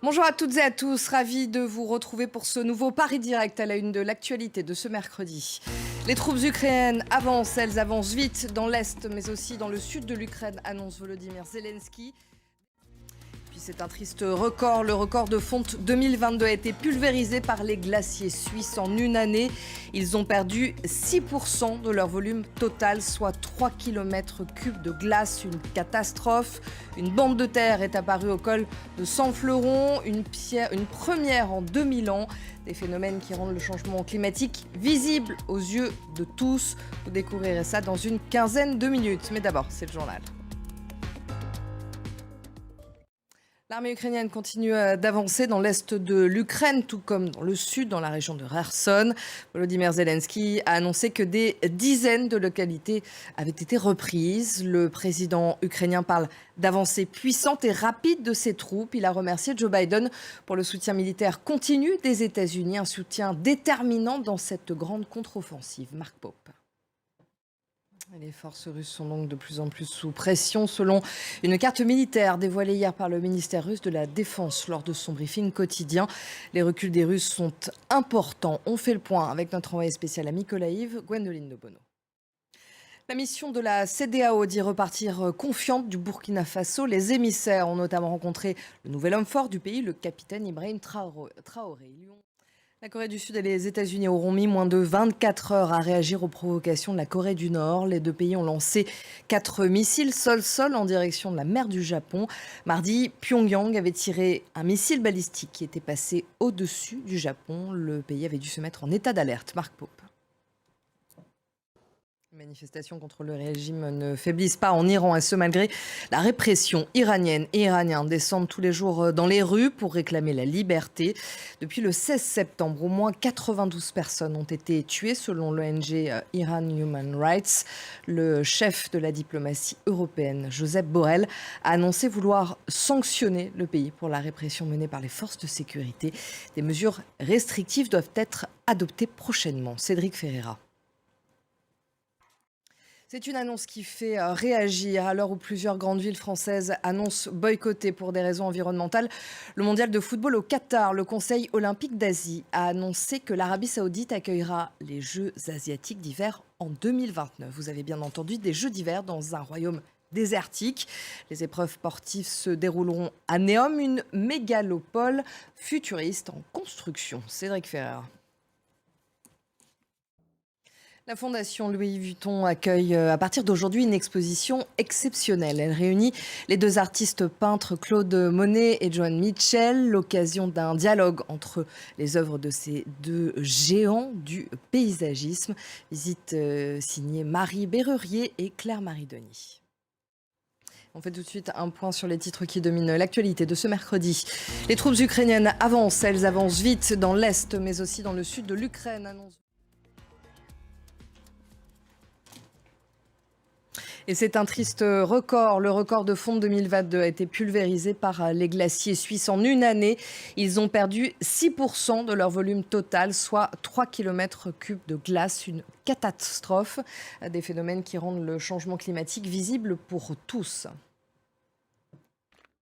Bonjour à toutes et à tous, ravi de vous retrouver pour ce nouveau Paris Direct à la une de l'actualité de ce mercredi. Les troupes ukrainiennes avancent, elles avancent vite dans l'Est mais aussi dans le sud de l'Ukraine, annonce Volodymyr Zelensky. Puis c'est un triste record, le record de fonte 2022 a été pulvérisé par les glaciers suisses en une année. Ils ont perdu 6% de leur volume total, soit 3 km3 de glace, une catastrophe. Une bande de terre est apparue au col de Sanfleuron, une première en 2000 ans. Des phénomènes qui rendent le changement climatique visible aux yeux de tous. Vous découvrirez ça dans une quinzaine de minutes. Mais d'abord, c'est le journal. L'armée ukrainienne continue d'avancer dans l'est de l'Ukraine, tout comme dans le sud, dans la région de Kherson. Volodymyr Zelensky a annoncé que des dizaines de localités avaient été reprises. Le président ukrainien parle d'avancées puissantes et rapides de ses troupes. Il a remercié Joe Biden pour le soutien militaire continu des États-Unis, un soutien déterminant dans cette grande contre-offensive. Marc Pope. Les forces russes sont donc de plus en plus sous pression selon une carte militaire dévoilée hier par le ministère russe de la Défense lors de son briefing quotidien. Les reculs des Russes sont importants. On fait le point avec notre envoyé spécial à Mykolaïv, Gwendoline de Bono. La mission de la CEDEAO dit repartir confiante du Burkina Faso. Les émissaires ont notamment rencontré le nouvel homme fort du pays, le capitaine Ibrahim Traoré. La Corée du Sud et les États-Unis auront mis moins de 24 heures à réagir aux provocations de la Corée du Nord. Les deux pays ont lancé 4 missiles sol-sol en direction de la mer du Japon. Mardi, Pyongyang avait tiré un missile balistique qui était passé au-dessus du Japon. Le pays avait dû se mettre en état d'alerte. Marc Pope. Les manifestations contre le régime ne faiblissent pas en Iran, et ce malgré la répression. Iraniennes et Iraniens descendent tous les jours dans les rues pour réclamer la liberté. Depuis le 16 septembre, au moins 92 personnes ont été tuées selon l'ONG Iran Human Rights. Le chef de la diplomatie européenne, Josep Borrell, a annoncé vouloir sanctionner le pays pour la répression menée par les forces de sécurité. Des mesures restrictives doivent être adoptées prochainement. Cédric Ferreira. C'est une annonce qui fait réagir à l'heure où plusieurs grandes villes françaises annoncent boycotter pour des raisons environnementales le mondial de football au Qatar. Le Conseil olympique d'Asie a annoncé que l'Arabie saoudite accueillera les Jeux asiatiques d'hiver en 2029. Vous avez bien entendu, des Jeux d'hiver dans un royaume désertique. Les épreuves sportives se dérouleront à Neom, une mégalopole futuriste en construction. Cédric Ferrer. La Fondation Louis Vuitton accueille à partir d'aujourd'hui une exposition exceptionnelle. Elle réunit les deux artistes peintres Claude Monet et Joan Mitchell, l'occasion d'un dialogue entre les œuvres de ces deux géants du paysagisme. Visite signée Marie Bérurier et Claire-Marie Denis. On fait tout de suite un point sur les titres qui dominent l'actualité de ce mercredi. Les troupes ukrainiennes avancent, elles avancent vite dans l'Est mais aussi dans le sud de l'Ukraine. Et c'est un triste record. Le record de fonte 2022 a été pulvérisé par les glaciers suisses en une année. Ils ont perdu 6% de leur volume total, soit 3 km3 de glace. Une catastrophe. Des phénomènes qui rendent le changement climatique visible pour tous.